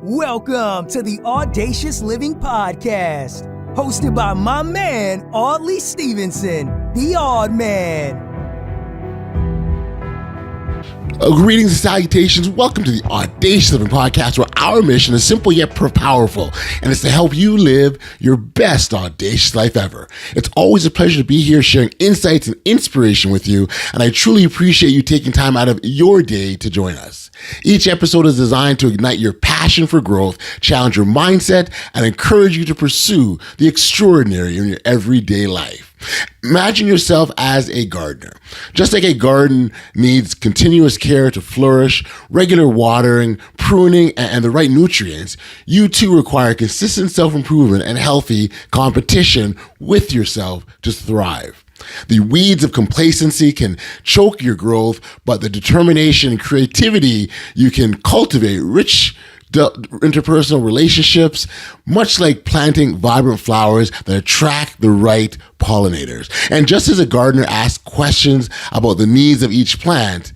Welcome to the Audacious Living Podcast, hosted by my man, Audley Stevenson, the Audman. Greetings and salutations. Welcome to the Audacious Living Podcast, where our mission is simple yet powerful, and it's to help you live your best audacious life ever. It's always a pleasure to be here sharing insights and inspiration with you, and I truly appreciate you taking time out of your day to join us. Each episode is designed to ignite your passion for growth, challenge your mindset, and encourage you to pursue the extraordinary in your everyday life. Imagine yourself as a gardener. Just like a garden needs continuous care to flourish, regular watering, pruning, and the right nutrients, you too require consistent self-improvement and healthy competition with yourself to thrive. The weeds of complacency can choke your growth, but the determination and creativity you can cultivate rich interpersonal relationships, much like planting vibrant flowers that attract the right pollinators. And just as a gardener asks questions about the needs of each plant,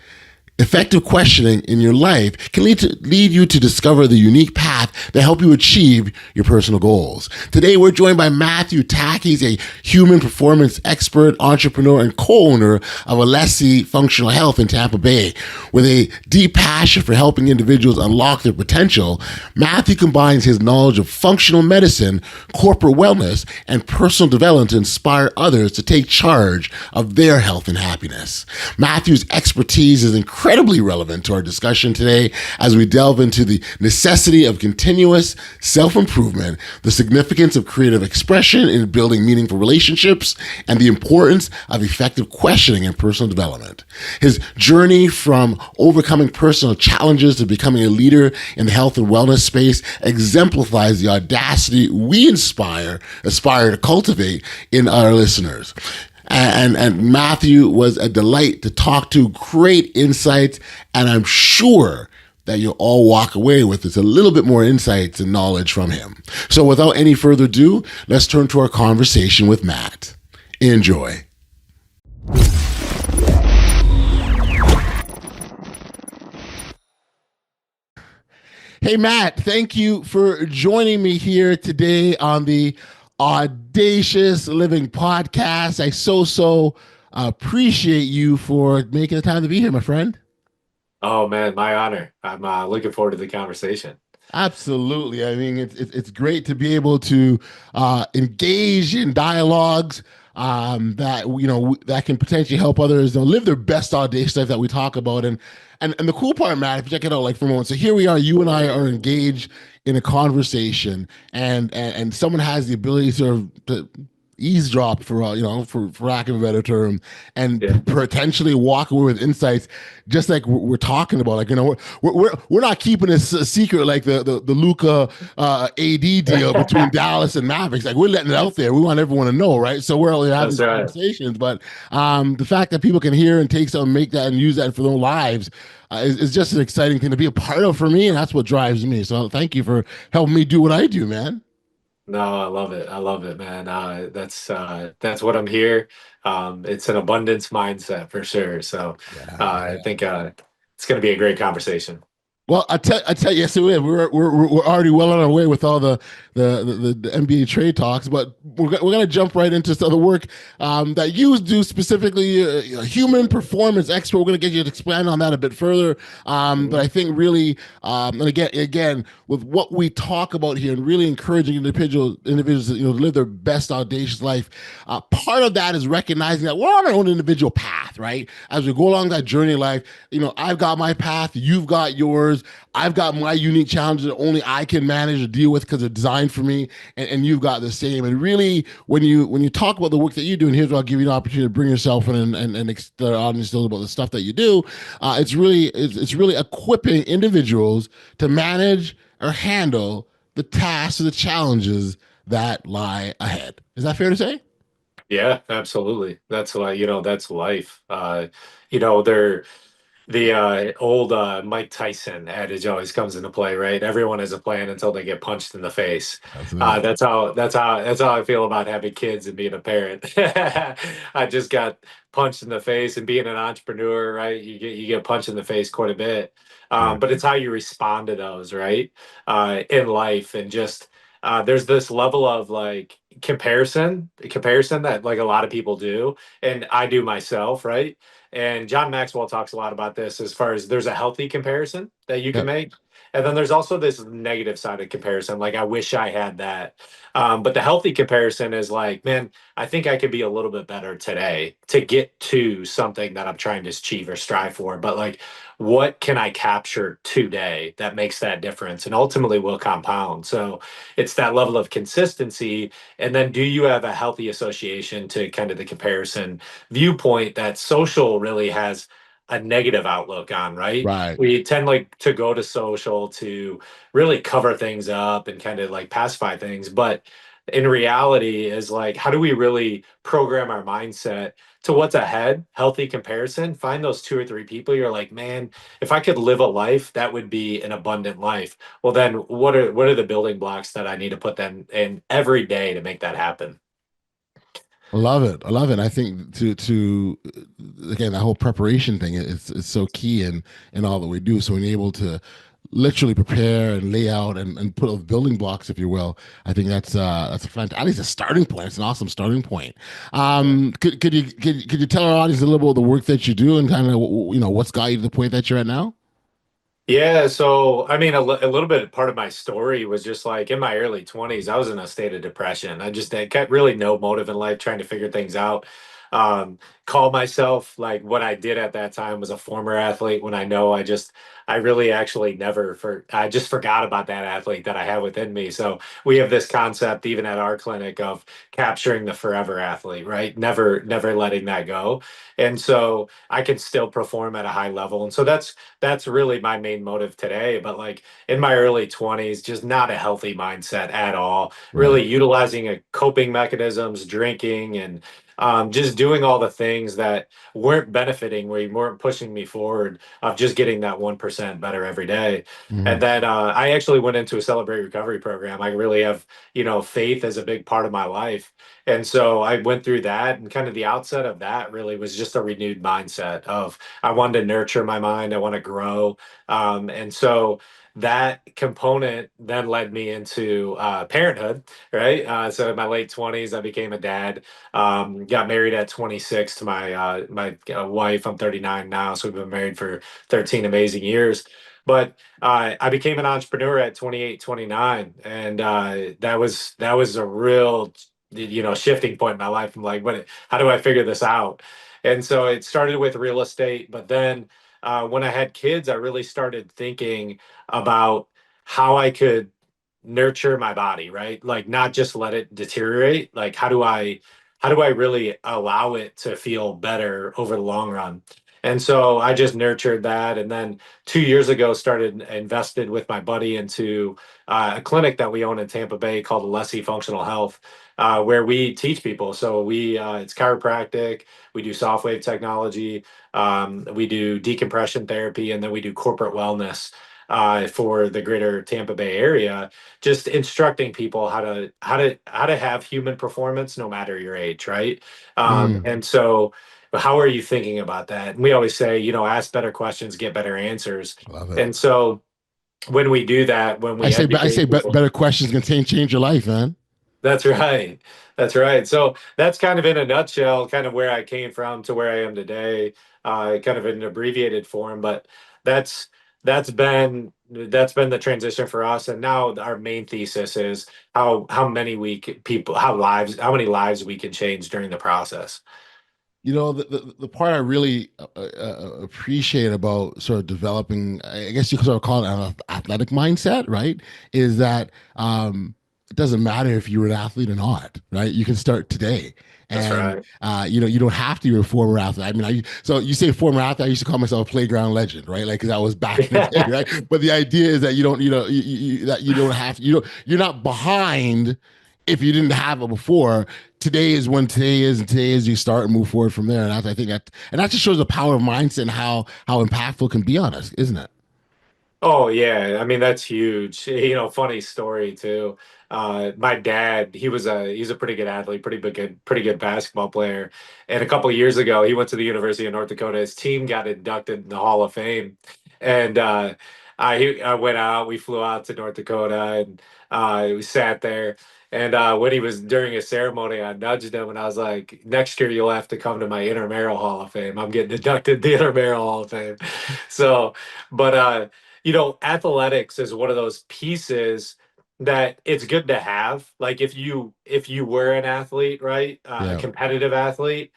effective questioning in your life can lead you to discover the unique path that help you achieve your personal goals. Today, we're joined by Matthew Tack. He's a human performance expert, entrepreneur, and co-owner of Audacious Functional Health in Tampa Bay. With a deep passion for helping individuals unlock their potential, Matthew combines his knowledge of functional medicine, corporate wellness, and personal development to inspire others to take charge of their health and happiness. Matthew's expertise is incredibly relevant to our discussion today as we delve into the necessity of continuous self-improvement, the significance of creative expression in building meaningful relationships, and the importance of effective questioning and personal development. His journey from overcoming personal challenges to becoming a leader in the health and wellness space exemplifies the audacity we aspire to cultivate in our listeners. And Matthew was a delight to talk to, great insights, and I'm sure that you'll all walk away with a little bit more insights and knowledge from him. So without any further ado, let's turn to our conversation with Matt. Enjoy. Hey, Matt, thank you for joining me here today on the Audacious Living Podcast. I so appreciate you for making the time to be here, my friend. Oh man, my honor. I'm looking forward to the conversation. Absolutely. I mean, it's great to be able to engage in dialogues that can potentially help others live their best audacious life that we talk about. And the cool part, Matt, if you check it out, like for a moment. So here we are, you and I are engaged in a conversation, and someone has the ability to eavesdrop, for lack of a better term, and potentially walk away with insights, just like we're talking about. Like, we're not keeping this a secret like the Luka AD deal between Dallas and Mavericks. Like, we're letting it out there. We want everyone to know, right? So we're only having conversations, but the fact that people can hear and take something, make that, and use that for their lives is just an exciting thing to be a part of for me, and that's what drives me. So thank you for helping me do what I do, man. No, I love it. I love it, man. That's what I'm here. It's an abundance mindset for sure. So I think it's going to be a great conversation. Well, I tell you, yes, we're already well on our way with all the NBA trade talks, but we're going to jump right into some of the work that you do, specifically a human performance expert. We're going to get you to expand on that a bit further. But I think really, and again, with what we talk about here and really encouraging individuals to live their best audacious life, part of that is recognizing that we're on our own individual path, right? As we go along that journey of life, I've got my path, you've got yours. I've got my unique challenges that only I can manage to deal with because they're designed for me, and you've got the same. And really, when you talk about the work that you do, and here's what I'll give you an opportunity to bring yourself in and the audience know about the stuff that you do. It's really equipping individuals to manage or handle the tasks or the challenges that lie ahead. Is that fair to say? Yeah, absolutely. That's that's life. the old Mike Tyson adage always comes into play, right? Everyone has a plan until they get punched in the face. That's it. That's how I feel about having kids and being a parent. I just got punched in the face, and being an entrepreneur, right? You get punched in the face quite a bit. Yeah. But it's how you respond to those, right? In life, and just there's this level of like comparison that like a lot of people do, and I do myself, right? And John Maxwell talks a lot about this as far as there's a healthy comparison that you can Yep. make. And then there's also this negative side of comparison. Like, I wish I had that. But the healthy comparison is like, man, I think I could be a little bit better today to get to something that I'm trying to achieve or strive for. But like, what can I capture today that makes that difference and ultimately will compound? So it's that level of consistency. And then do you have a healthy association to kind of the comparison viewpoint that social really has a negative outlook on, right? Right. We tend like to go to social to really cover things up and kind of like pacify things, but in reality is like, how do we really program our mindset to what's ahead? Healthy comparison, find those two or three people you're like, man, if I could live a life that would be an abundant life. Well, then what are the building blocks that I need to put them in every day to make that happen? I love it. I love it. I think to again that whole preparation thing is so key in all that we do. So being able to literally prepare and lay out and put those building blocks, if you will, I think that's a fantastic, at least a starting point. It's an awesome starting point. Could you tell our audience a little bit about the work that you do and kind of what's got you to the point that you're at now? Yeah, so I mean, a little bit part of my story was just like in my early 20s, I was in a state of depression. I got really no motive in life, trying to figure things out. Um, call myself like what I did at that time was a former athlete when I know I really actually I just forgot about that athlete that I have within me. So we have this concept even at our clinic of capturing the forever athlete, right? Never letting that go. And so I can still perform at a high level. And so that's really my main motive today. But like in my early 20s, just not a healthy mindset at all, Right. really utilizing coping mechanisms, drinking, and just doing all the things that weren't benefiting me, weren't pushing me forward of just getting that 1% better every day. And Mhm. then I actually went into a Celebrate Recovery program. I really have, faith as a big part of my life. And so I went through that, and kind of the outset of that really was just a renewed mindset of I wanted to nurture my mind, I want to grow. And so that component then led me into parenthood, right? So in my late 20s, I became a dad. Got married at 26 to my wife. I'm 39 now, so we've been married for 13 amazing years. But I became an entrepreneur at 28, 29, and that was a real shifting point in my life. I'm like, how do I figure this out? And so it started with real estate, but then when I had kids, I really started thinking about how I could nurture my body, right? Like not just let it deteriorate. Like how do I really allow it to feel better over the long run? And so I just nurtured that, and then 2 years ago started invested with my buddy into a clinic that we own in Tampa Bay called Alessi Functional Health, where we teach people. So it's chiropractic, we do soft wave technology, we do decompression therapy, and then we do corporate wellness for the greater Tampa Bay area, just instructing people how to have human performance no matter your age, right? Mm. And so how are you thinking about that? And we always say, ask better questions, get better answers. Love it. And so when we do that, when we I say educate people, better questions can change your life, man. that's right. That's right. So that's kind of in a nutshell, kind of where I came from to where I am today, kind of in an abbreviated form. But that's that's been the transition for us. And now our main thesis is how many people how many lives we can change during the process. The part I really appreciate about sort of developing, I guess you could sort of call it an athletic mindset, right? Is that it doesn't matter if you're an athlete or not, right? You can start today. That's And right. you don't have to be a former athlete. I mean, so you say former athlete. I used to call myself a playground legend, right? Like because I was back in the day, right? But the idea is that you don't, that you don't have, you're not behind if you didn't have it before, today is when today is, and today is you start and move forward from there. And I think that, and that just shows the power of mindset and how impactful it can be on us, isn't it? Oh yeah, I mean that's huge. Funny story too. My dad, he's a pretty good athlete, pretty good basketball player. And a couple of years ago, he went to the University of North Dakota. His team got inducted in the Hall of Fame, and I went out. We flew out to North Dakota, and we sat there. And when he was during a ceremony, I nudged him and I was like, "Next year you'll have to come to my intramural Hall of Fame. I'm getting inducted to the intramural Hall of Fame." So, but athletics is one of those pieces that it's good to have. Like if you were an athlete, right, a Yeah. competitive athlete,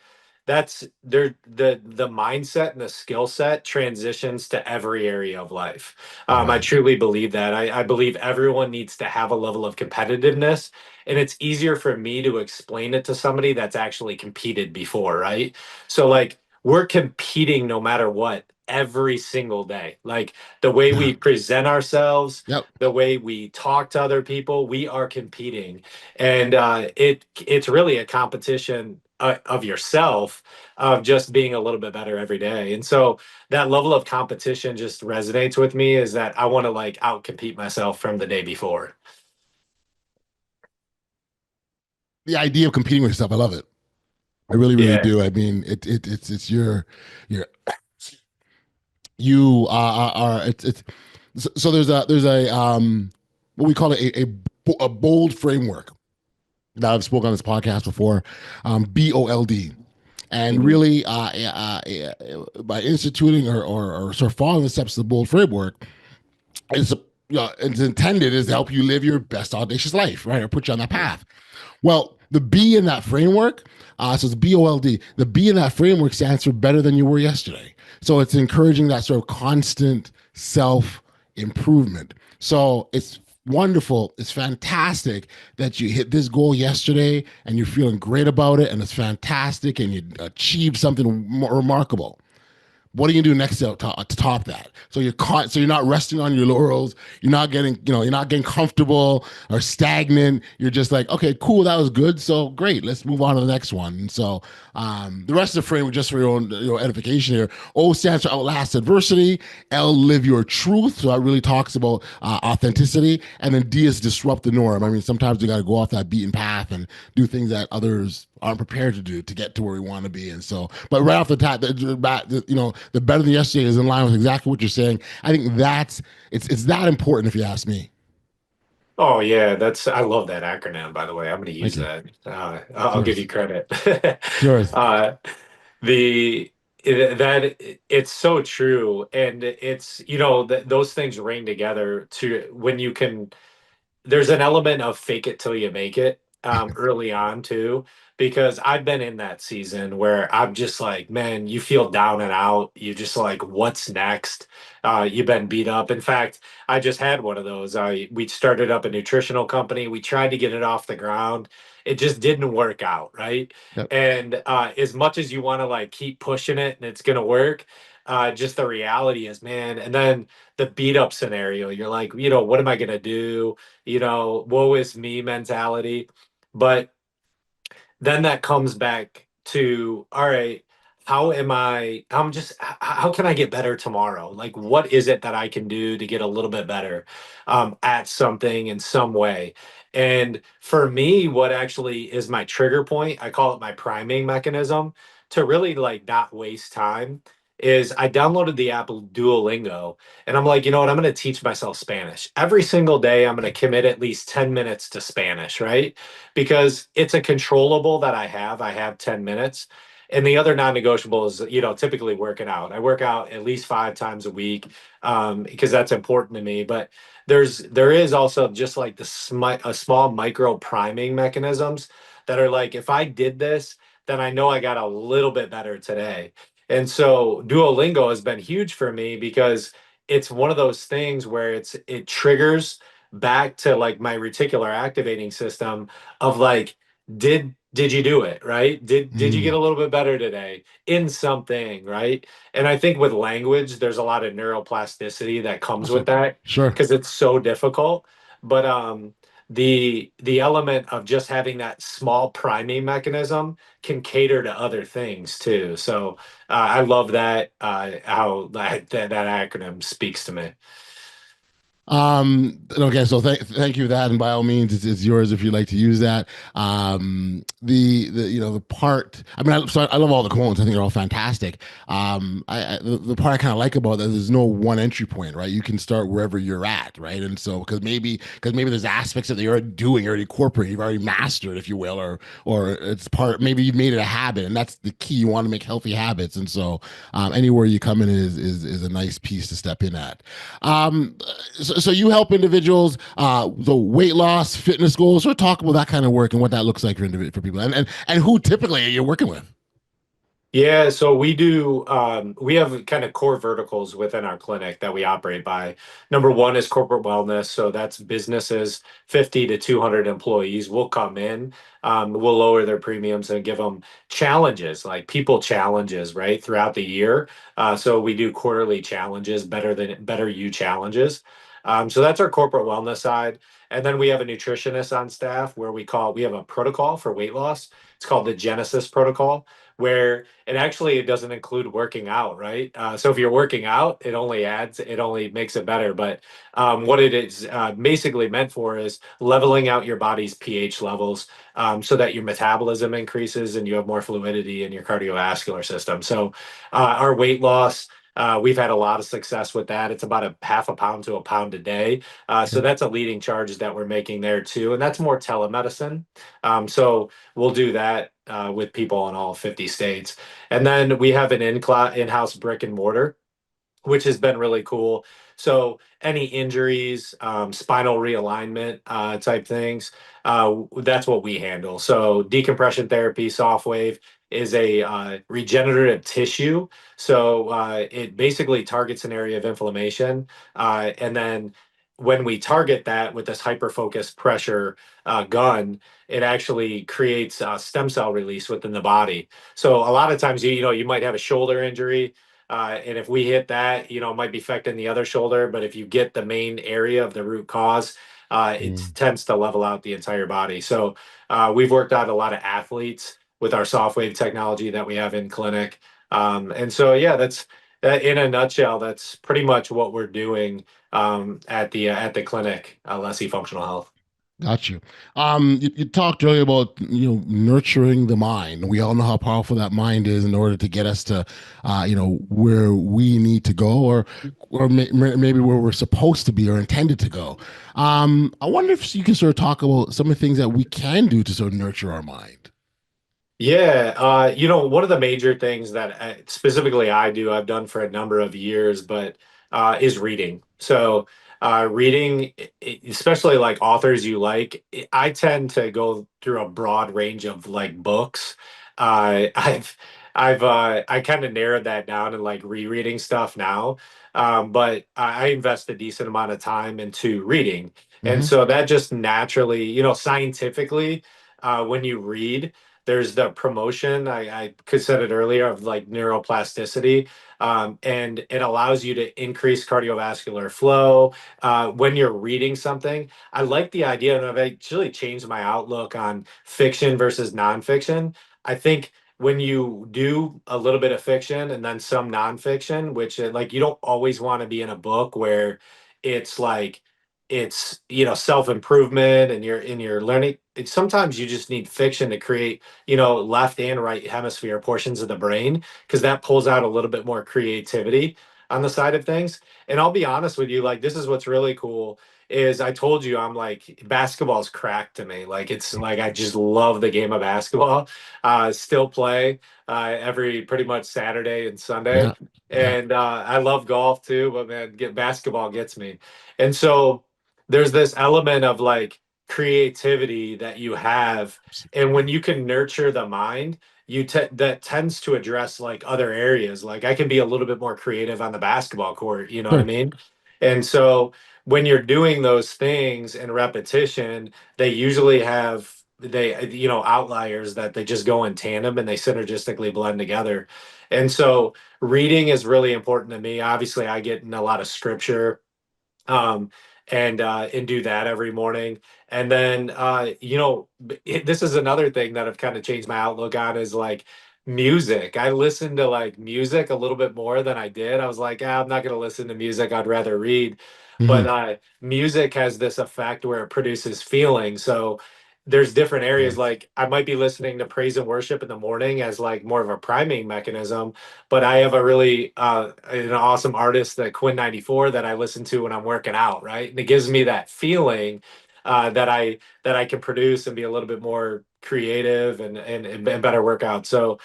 that's there the mindset and the skill set transitions to every area of life. I Right. truly believe that. I believe everyone needs to have a level of competitiveness, and it's easier for me to explain it to somebody that's actually competed before, right? So like we're competing no matter what every single day. Like the way Yeah. we present ourselves, Yep. the way we talk to other people, we are competing, and it's really a competition of yourself, of just being a little bit better every day. And so that level of competition just resonates with me. Is that I want to like outcompete myself from the day before. The idea of competing with yourself, I love it. I really, really Yeah. do. I mean, it's your you are it's so there's a what we call a bold framework that I've spoken on this podcast before, BOLD. And Mhm. really, by instituting or sort of following the steps of the bold framework, it's, it's intended is to help you live your best audacious life, right? Or put you on that path. Well, the B in that framework, so it's BOLD. The B in that framework stands for better than you were yesterday. So it's encouraging that sort of constant self improvement. So it's wonderful. It's fantastic that you hit this goal yesterday and you're feeling great about it, and it's fantastic and you achieved something remarkable. What are you gonna do next to top that? So so you're not resting on your laurels. You're not getting comfortable or stagnant. You're just like, okay, cool, that was good. So great, let's move on to the next one. And so the rest of the framework, just for your edification here, O stands for outlast adversity. L, live your truth. So that really talks about authenticity. And then D is disrupt the norm. I mean, sometimes we got to go off that beaten path and do things that others aren't prepared to do to get to where we want to be. And so, but right off the top, the better than yesterday is in line with exactly what you're saying. I think it's that important if you ask me. Oh yeah, I love that acronym, by the way. I'm going to Thank use you. that. It's I'll give yours. you credit. It's yours. uh, the that it's so true, and it's those things ring together to when you can. There's an element of fake it till you make it early on too, because I've been in that season where I'm just like, man, you feel down and out. You just like, what's next? You've been beat up. In fact, I just had one of those. We started up a nutritional company. We tried to get it off the ground. It just didn't work out, right? Yep. And as much as you want to like keep pushing it and it's gonna work, just the reality is, man. And then the beat up scenario, you're like, what am I gonna do? Woe is me mentality. But then that comes back to, all right, how can I get better tomorrow? Like, what is it that I can do to get a little bit better at something in some way? And for me, what actually is my trigger point, I call it my priming mechanism to really like not waste time, is I downloaded the app Duolingo, and I'm like, you know what? I'm going to teach myself Spanish. Every single day, I'm going to commit at least 10 minutes to Spanish, right? Because it's a controllable that I have. I have 10 minutes. And the other non-negotiable is, typically working out. I work out at least 5 times a week because that's important to me. But there is also just like a small micro priming mechanisms that are like, if I did this, then I know I got a little bit better today. And so Duolingo has been huge for me because it's one of those things where it triggers back to like my reticular activating system of like, did you do it right? Did you get Mm, a little bit better today in something, right? And I think with language there's a lot of neuroplasticity that comes with awesome. that Sure. because it's so difficult. But the element of just having that small priming mechanism can cater to other things too. So I love that how that acronym speaks to me. Okay, so thank you for that, and by all means, it's yours if you'd like to use that. The part, I mean, I love all the quotes. I think they're all fantastic. The part I kind of like about that, there's no one entry point, right? You can start wherever you're at, right? And so because maybe there's aspects that you're already doing, you're already incorporated, you've already mastered, if you will, or it's part, maybe you've made it a habit, and that's the key. You want to make healthy habits, and so anywhere you come in is a nice piece to step in at. So you help individuals, the weight loss, fitness goals, or talk about that kind of work and what that looks like for people, and who typically are you working with? Yeah, so we have kind of core verticals within our clinic that we operate by. Number one is corporate wellness. So that's businesses 50 to 200 employees will come in. We'll lower their premiums and give them challenges, like people challenges, right, throughout the year. So we do quarterly challenges, better you challenges. So that's our corporate wellness side. And then we have a nutritionist on staff where we have a protocol for weight loss. It's called the Genesis protocol, where it doesn't include working out, right? So if you're working out, it only makes it better. But what it is basically meant for is leveling out your body's pH levels so that your metabolism increases and you have more fluidity in your cardiovascular system. So our weight loss. We've had a lot of success with that. It's about a half a pound to a pound a day. So Okay. that's a leading charge that we're making there too. And that's more telemedicine. So we'll do that with people in all 50 states. And then we have an in-house brick and mortar, which has been really cool. So any injuries, spinal realignment type things, that's what we handle. So decompression therapy, soft wave is a regenerative tissue. So it basically targets an area of inflammation. And then when we target that with this hyper-focused pressure gun, it actually creates stem cell release within the body. So a lot of times, you might have a shoulder injury. And if we hit that, it might be affecting the other shoulder. But if you get the main area of the root cause, it Mm. tends to level out the entire body. So we've worked out a lot of athletes with our soft wave technology that we have in clinic. And so, yeah, that's in a nutshell. That's pretty much what we're doing at the clinic, Lessie Functional Health. Got you. You talked earlier about nurturing the mind. We all know how powerful that mind is in order to get us to where we need to go, or maybe where we're supposed to be or intended to go. I wonder if you can sort of talk about some of the things that we can do to sort of nurture our mind. Yeah, one of the major things that specifically I've done for a number of years, but is reading. So, reading, especially like authors you like, I tend to go through a broad range of like books. Uh, I've, I kind of narrowed that down and like rereading stuff now. But I invest a decent amount of time into reading. And Hmm. so that just naturally, scientifically, when you read, there's the promotion I could said it earlier of like neuroplasticity, and it allows you to increase cardiovascular flow when you're reading something. I like the idea, and I've actually changed my outlook on fiction versus nonfiction. I think when you do a little bit of fiction and then some nonfiction, which like you don't always want to be in a book where it's like it's self-improvement and you're learning. Sometimes you just need fiction to create left and right hemisphere portions of the brain, because that pulls out a little bit more creativity on the side of things. And I'll be honest with you, like this is what's really cool is I told you I'm like basketball's crack to me. Like it's like I just love the game of basketball. Still play every pretty much Saturday and Sunday. Yeah, yeah. And I love golf too, but man, get basketball gets me. And so there's this element of like creativity that you have, and when you can nurture the mind, that tends to address like other areas. Like I can be a little bit more creative on the basketball court, you know what I Sure. mean? And so when you're doing those things in repetition, they usually have outliers that they just go in tandem and they synergistically blend together. And so reading is really important to me. Obviously I get in a lot of scripture, um, and do that every morning. And then this is another thing that I've kind of changed my outlook on is like music. I listen to like music a little bit more than I did. I was like, I'm not going to listen to music. I'd rather read. But Hmm. music has this effect where it produces feeling. So there's different areas. Yes. Like I might be listening to praise and worship in the morning as like more of a priming mechanism, but I have a really an awesome artist, that Quinn 94, that I listen to when I'm working out, right? And it gives me that feeling that I can produce and be a little bit more creative and better workout. So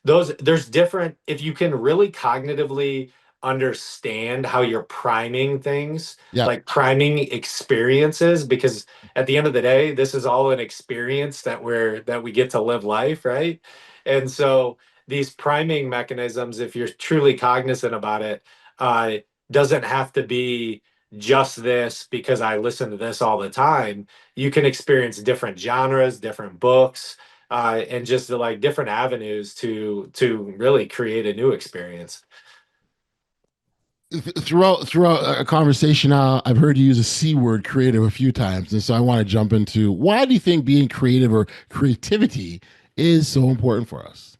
there's different, if you can really cognitively understand how you're priming things, Yep. like priming experiences, because at the end of the day, this is all an experience that we get to live life, right? And so these priming mechanisms, if you're truly cognizant about it, uh, doesn't have to be just this because I listen to this all the time. You can experience different genres, different books, and just like different avenues to really create a new experience. Throughout a conversation, I've heard you use a C word, creative, a few times, and so I want to jump into why do you think being creative or creativity is so important for us?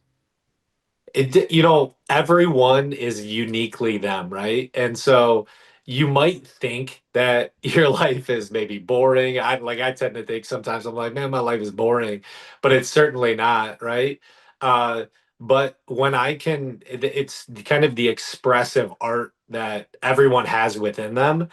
Everyone is uniquely them, right? And so you might think that your life is maybe boring. I tend to think sometimes I'm like, man, my life is boring, but it's certainly not, right? Uh, but when it's kind of the expressive art that everyone has within them,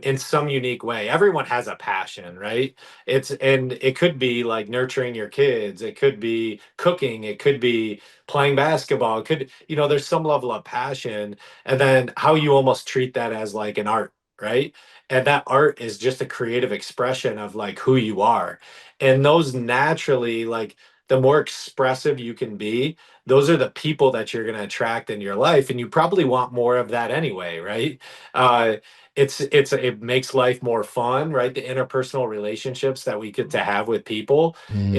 in some unique way. Everyone has a passion, right? And it could be like nurturing your kids, it could be cooking, it could be playing basketball. It could, there's some level of passion, and then how you almost treat that as like an art, right? And that art is just a creative expression of like who you are. And those naturally, like the more expressive you can be, those are the people that you're going to attract in your life. And you probably want more of that anyway, right? Uh, it makes life more fun, right? The interpersonal relationships that we get to have with people Mm.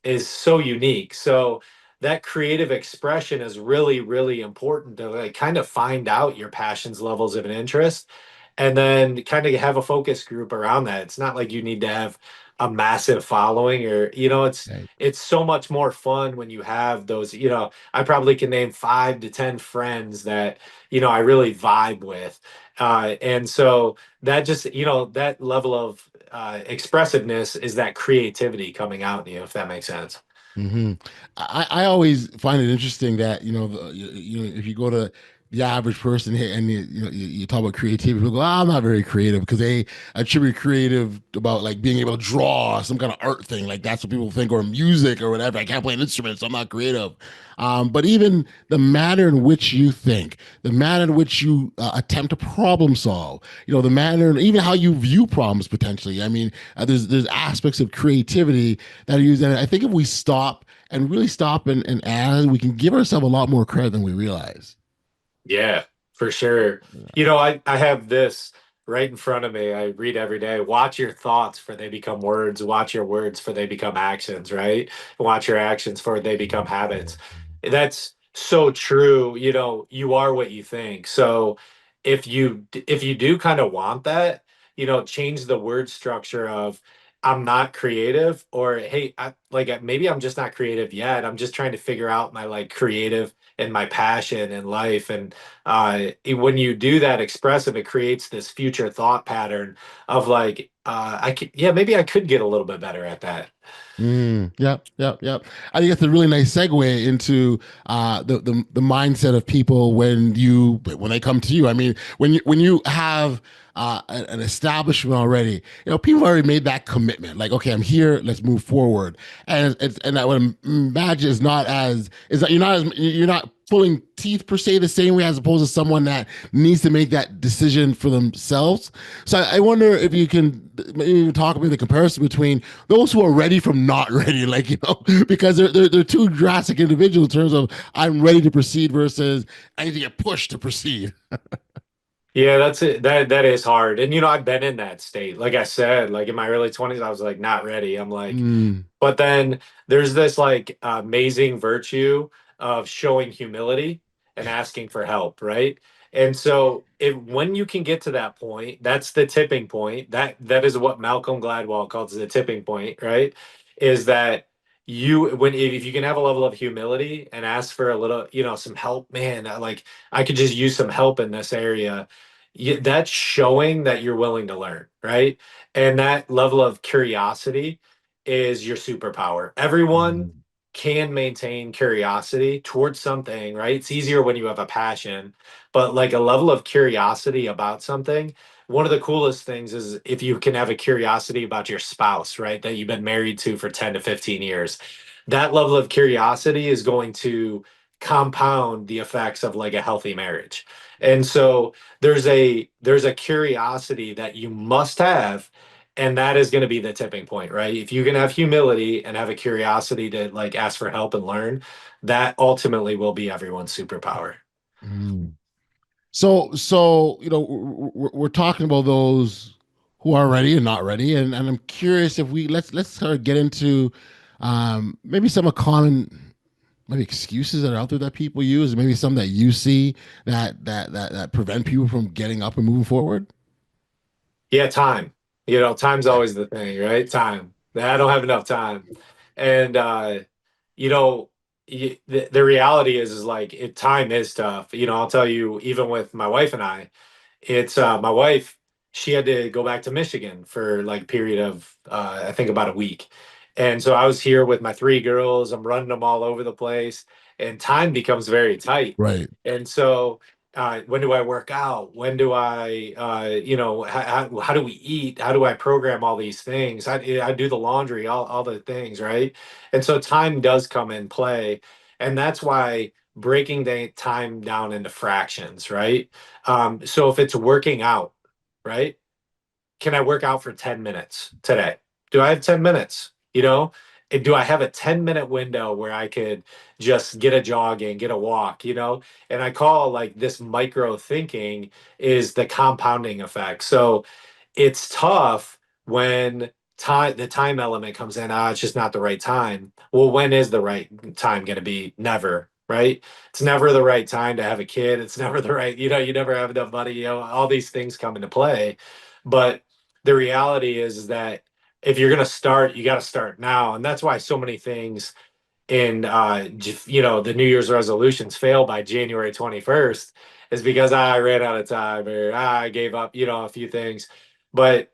is so unique. So that creative expression is really, really important to like kind of find out your passions, levels of an interest, and then kind of have a focus group around that. It's not like you need to have a massive following, or Right. it's so much more fun when you have those. I probably can name 5 to 10 friends that I really vibe with, and so that just that level of expressiveness is that creativity coming out in you, if that makes sense. Hmm. I always find it interesting that if you go to the average person here and you talk about creativity, people go, I'm not very creative because they attribute creative about like being able to draw some kind of art thing, like that's what people think, or music or whatever. I can't play an instrument, so I'm not creative. But even the manner in which you think, the manner in which you attempt to problem solve, the manner, even how you view problems potentially. I mean, there's aspects of creativity that are used, and I think if we stop and really stop and add, we can give ourselves a lot more credit than we realize. Yeah, for sure. I have this right in front of me. I read every day. Watch your thoughts for they become words. Watch your words for they become actions, right? Watch your actions for they become habits. That's so true. You are what you think. So if you do kind of want that, change the word structure of I'm not creative, or hey, maybe I'm just not creative yet. I'm just trying to figure out my like creative and my passion in life. And when you do that expressive, it creates this future thought pattern of like, I could, yeah, maybe I could get a little bit better at that. Yep, yep, yep. I think that's a really nice segue into the mindset of people when they come to you. I mean, when you have an establishment already, people already made that commitment. Like, okay, I'm here. Let's move forward. And I would imagine is that you're not pulling teeth per se the same way as opposed to someone that needs to make that decision for themselves. So I wonder if you can maybe talk about the comparison between those who are ready from not ready, like because they're two drastic individuals in terms of I'm ready to proceed versus I need to get pushed to proceed. Yeah, that's it. That is hard. And I've been in that state. Like I said, like in my early 20s, I was like not ready. I'm like, Mm, but then there's this like amazing virtue of showing humility and asking for help, right? And so when you can get to that point, that's the tipping point. That is what Malcolm Gladwell calls the tipping point, right? Is that if you can have a level of humility and ask for a little, some help, man, like I could just use some help in this area. That's showing that you're willing to learn, right? And that level of curiosity is your superpower. Everyone Mhm. can maintain curiosity towards something, right? It's easier when you have a passion, but like a level of curiosity about something. One of the coolest things is if you can have a curiosity about your spouse, right? That you've been married to for 10 to 15 years. That level of curiosity is going to compound the effects of like a healthy marriage. And so there's a curiosity that you must have, and that is going to be the tipping point, right? If you can have humility and have a curiosity to like ask for help and learn, that ultimately will be everyone's superpower. Mm. So we're talking about those who are ready and not ready, and I'm curious if let's sort of get into maybe some of common maybe excuses that are out there that people use, maybe some that you see that prevent people from getting up and moving forward. Yeah, time. Time's always the thing, right? Time. I don't have enough time. And you know, the reality is like time is tough. I'll tell you, even with my wife and I, it's my wife, she had to go back to Michigan for like period of I think about a week. And so I was here with my three girls. I'm running them all over the place, and time becomes very tight. Right. And so when do I work out? When do I, how do we eat? How do I program all these things? I do the laundry, all the things, right? And so time does come in play. And that's why breaking the time down into fractions, right? So if it's working out, right? Can I work out for 10 minutes today? Do I have 10 minutes? And do I have a 10-minute window where I could just get a jog in, get a walk, And I call like this micro thinking is the compounding effect. So it's tough when the time element comes in. It's just not the right time. Well, when is the right time going to be? Never, right? It's never the right time to have a kid. It's never the right, you never have enough money. All these things come into play. But the reality is that if you're going to start, you got to start now. And that's why so many things in the New Year's resolutions fail by January 21st is because I ran out of time or I gave up, a few things. But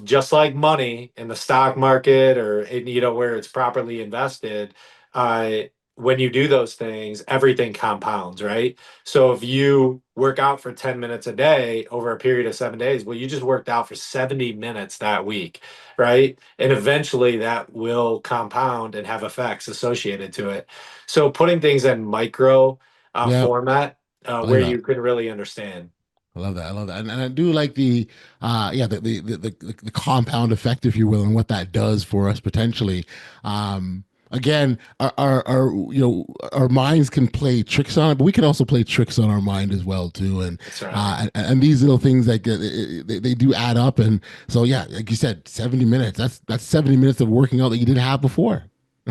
just like money in the stock market or where it's properly invested, uh, when you do those things, everything compounds, right? So if you work out for 10 minutes a day over a period of 7 days, well, you just worked out for 70 minutes that week, right? And eventually that will compound and have effects associated to it. So putting things in micro Yeah, format I like where that. you can really understand. I love that. I love that, and I do like the compound effect, if you will, and what that does for us potentially. Again, our minds can play tricks on it, but we can also play tricks on our mind as well too. And That's right. these little things like they do add up. And so yeah, like you said, 70 minutes. That's 70 minutes of working out that you didn't have before,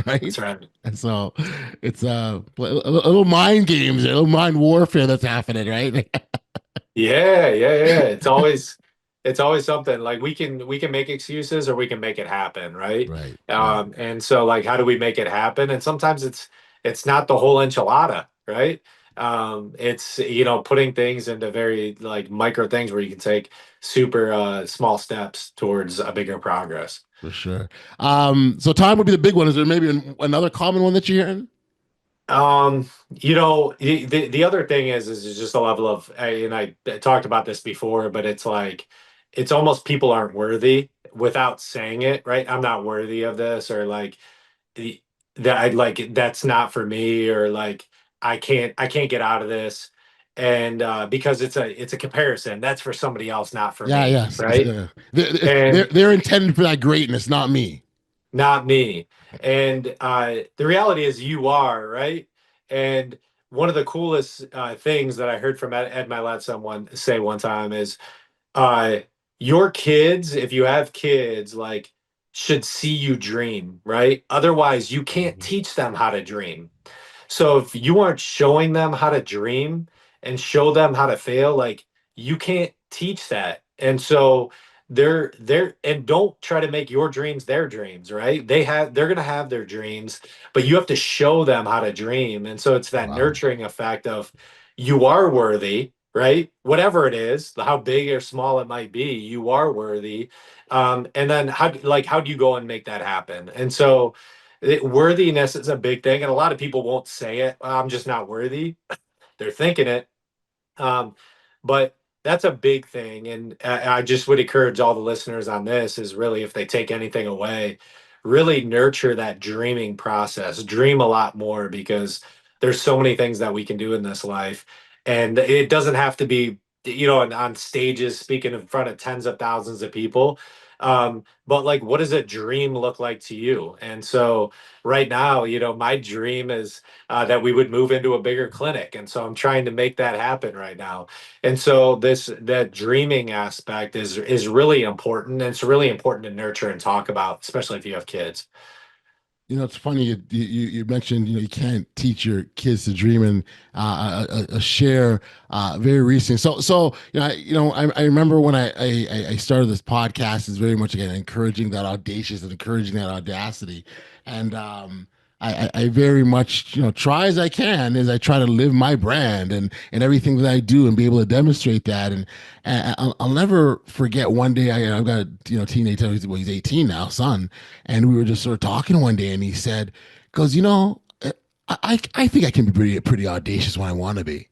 right? That's right. And so it's a little mind games, a little mind warfare that's happening, right? Yeah, yeah, yeah. It's always something like we can make excuses or we can make it happen, right? Right, right. And so like how do we make it happen? And sometimes it's not the whole enchilada, right? It's putting things into very like micro things where you can take super small steps towards a bigger progress. For sure. So time would be the big one. Is there maybe another common one that you're hearing? The other thing is just a level of, and I talked about this before, but it's like, it's almost people aren't worthy without saying it, right? I'm not worthy of this, or like the that I like that's not for me, or like I can't get out of this, and because it's a comparison, that's for somebody else, not for Yeah, me, yes. right? They're And they're intended for that greatness, not me. not me. And the reality is you are, right? And one of the coolest things that I heard from Ed Milet someone say one time is uh, your kids, if you have kids, like should see you dream, right? Otherwise, you can't Mhm. teach them how to dream. So if you aren't showing them how to dream and show them how to fail, like you can't teach that. And so they're and don't try to make your dreams their dreams, right? They're going to have their dreams, but you have to show them how to dream. And so it's that Wow. nurturing effect of you are worthy, right? Whatever it is, how big or small it might be, you are worthy. And then how do you go and make that happen? And so worthiness is a big thing, and a lot of people won't say it. I'm just not worthy. They're thinking it, um, but that's a big thing. And I just would encourage all the listeners on this is really, if they take anything away, really nurture that dreaming process. Dream a lot more, because there's so many things that we can do in this life. And it doesn't have to be, on stages speaking in front of tens of thousands of people. But like, what does a dream look like to you? And so right now, my dream is that we would move into a bigger clinic. And so I'm trying to make that happen right now. And so that dreaming aspect is really important. And it's really important to nurture and talk about, especially if you have kids. It's funny you mentioned you can't teach your kids to dream, and a share very recent. So I remember when I started this podcast is very much again encouraging that audacious and encouraging that audacity, and I very much try as I can as I try to live my brand and everything that I do and be able to demonstrate that. And I'll never forget one day I've got a teenager, he's 18 now, son, and we were just sort of talking one day, and he said, "Because I think I can be pretty audacious when I want to be."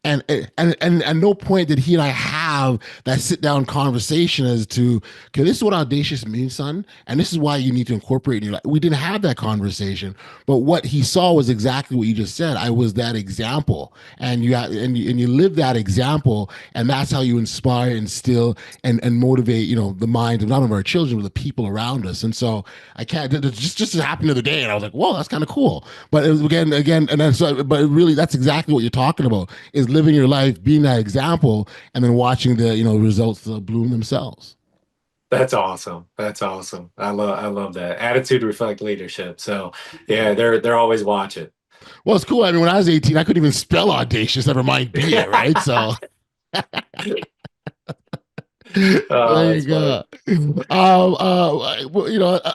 And at no point did he and I have that sit down conversation as to, okay, this is what audacious means, son, and this is why you need to incorporate it in your life. We didn't have that conversation, but what he saw was exactly what you just said. I was that example, and you live that example, and that's how you inspire, instill, and motivate the minds of not only our children but the people around us. And so I can't just happened the other day, and I was like, whoa, that's kind of cool. But it was again, and then but really, that's exactly what you're talking about, is living your life, being that example, and then watching the results bloom themselves. That's awesome. That's awesome. I love that. Attitude reflect leadership. So yeah, they're always watching. Well, it's cool. I mean, when I was 18, I couldn't even spell audacious, never mind be it, right? So there you That's go. funny.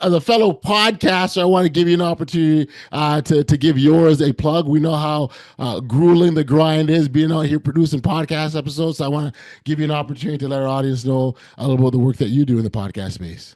As a fellow podcaster, I want to give you an opportunity to give yours a plug. We know how grueling the grind is being out here producing podcast episodes. So I want to give you an opportunity to let our audience know a little about the work that you do in the podcast space.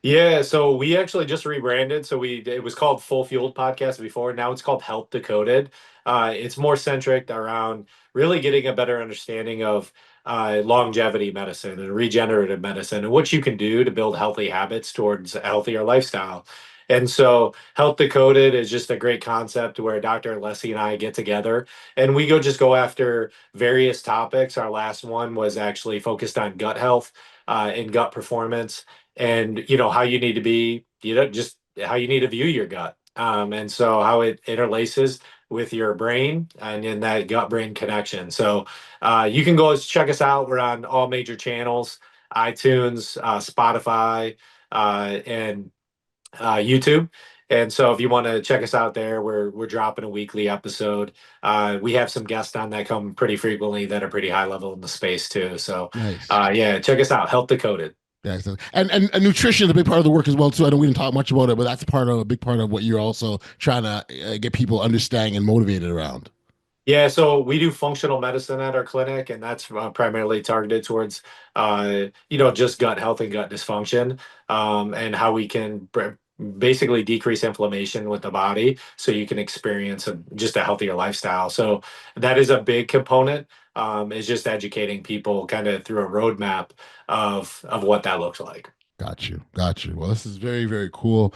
Yeah, so we actually just rebranded. So it was called Full Fueled Podcast before. Now it's called Health Decoded. It's more centric around really getting a better understanding of longevity medicine and regenerative medicine and what you can do to build healthy habits towards a healthier lifestyle. And so Health Decoded is just a great concept where Dr. Leslie and I get together and we go after various topics. Our last one was actually focused on gut health and gut performance, and how you need to be, just how you need to view your gut, and so how it interlaces with your brain and in that gut brain connection. So you can go check us out. We're on all major channels: iTunes, Spotify, and YouTube. And so if you want to check us out there, we're dropping a weekly episode. We have some guests on that come pretty frequently that are pretty high level in the space too. So Nice. yeah, check us out. Health Decoded. Yeah, and nutrition is a big part of the work as well too. I know we didn't talk much about it, but that's a big part of what you're also trying to get people understanding and motivated around. Yeah, so we do functional medicine at our clinic, and that's primarily targeted towards, just gut health and gut dysfunction, and how we can basically decrease inflammation with the body so you can experience just a healthier lifestyle. So that is a big component, is just educating people kind of through a roadmap of what that looks like. Got you. Got you. Well, this is very, very cool.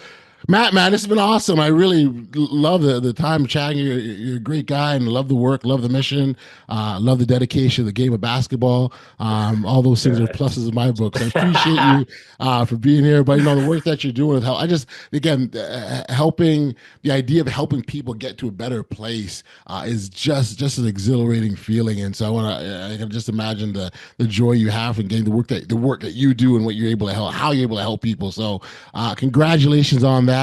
Matt, man, this has been awesome. I really love the time chatting. You're a great guy and love the work, love the mission, love the dedication to the game of basketball. All those things are pluses in my book. So I appreciate you for being here. But, the work that you're doing with help, again, helping, the idea of helping people get to a better place is just an exhilarating feeling. And so I can just imagine the joy you have in getting the work that you do and what you're able to help, how you're able to help people. So congratulations on that.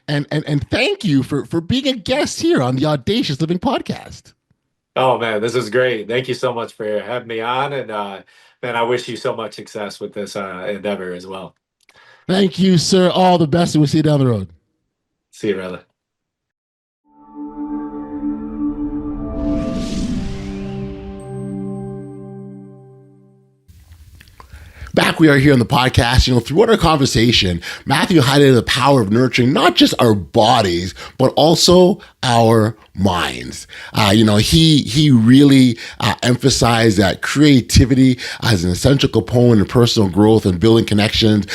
And thank you for being a guest here on the Audacious Living Podcast. Oh man, this is great. Thank you so much for having me on, and man, I wish you so much success with this endeavor as well. Thank you, sir. All the best, and we'll see you down the road. See you, brother. Back we are here on the podcast. Throughout our conversation, Matthew highlighted the power of nurturing not just our bodies, but also our minds. He really emphasized that creativity as an essential component in personal growth and building connections.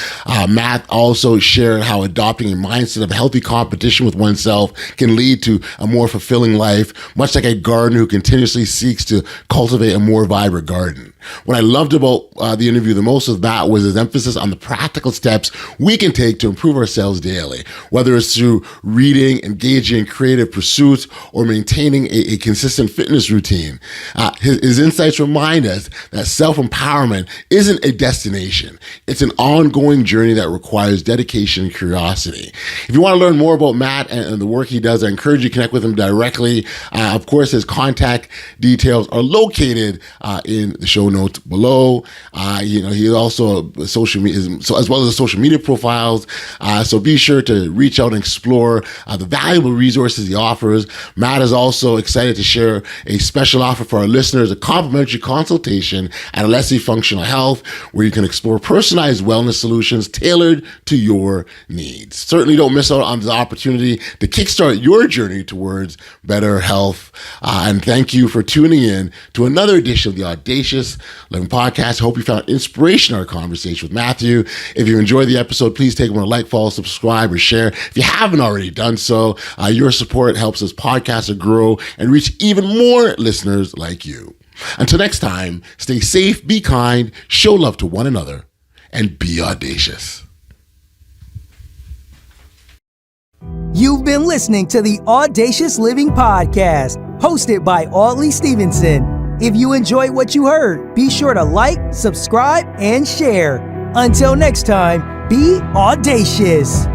Matt also shared how adopting a mindset of healthy competition with oneself can lead to a more fulfilling life, much like a gardener who continuously seeks to cultivate a more vibrant garden. What I loved about the interview the most with Matt was his emphasis on the practical steps we can take to improve ourselves daily, whether it's through reading, engaging in creative pursuits, or maintaining a consistent fitness routine. His insights remind us that self-empowerment isn't a destination. It's an ongoing journey that requires dedication and curiosity. If you want to learn more about Matt and the work he does, I encourage you to connect with him directly. Of course, his contact details are located in the show notes below. He also social media, as well as the social media profiles. So be sure to reach out and explore the valuable resources he offers. Matt is also excited to share a special offer for our listeners, a complimentary consultation at Alessi Functional Health, where you can explore personalized wellness solutions tailored to your needs. Certainly don't miss out on the opportunity to kickstart your journey towards better health. And thank you for tuning in to another edition of the Audacious Living Podcast. I hope you found inspiration in our conversation with Matthew. If you enjoyed the episode, please take a moment to like, follow, subscribe, or share. If you haven't already done so, your support helps us podcaster grow and reach even more listeners like you. Until next time, stay safe, be kind, show love to one another, and be audacious. You've been listening to the Audacious Living Podcast, hosted by Audley Stevenson. If you enjoyed what you heard, be sure to like, subscribe, and share. Until next time, be audacious.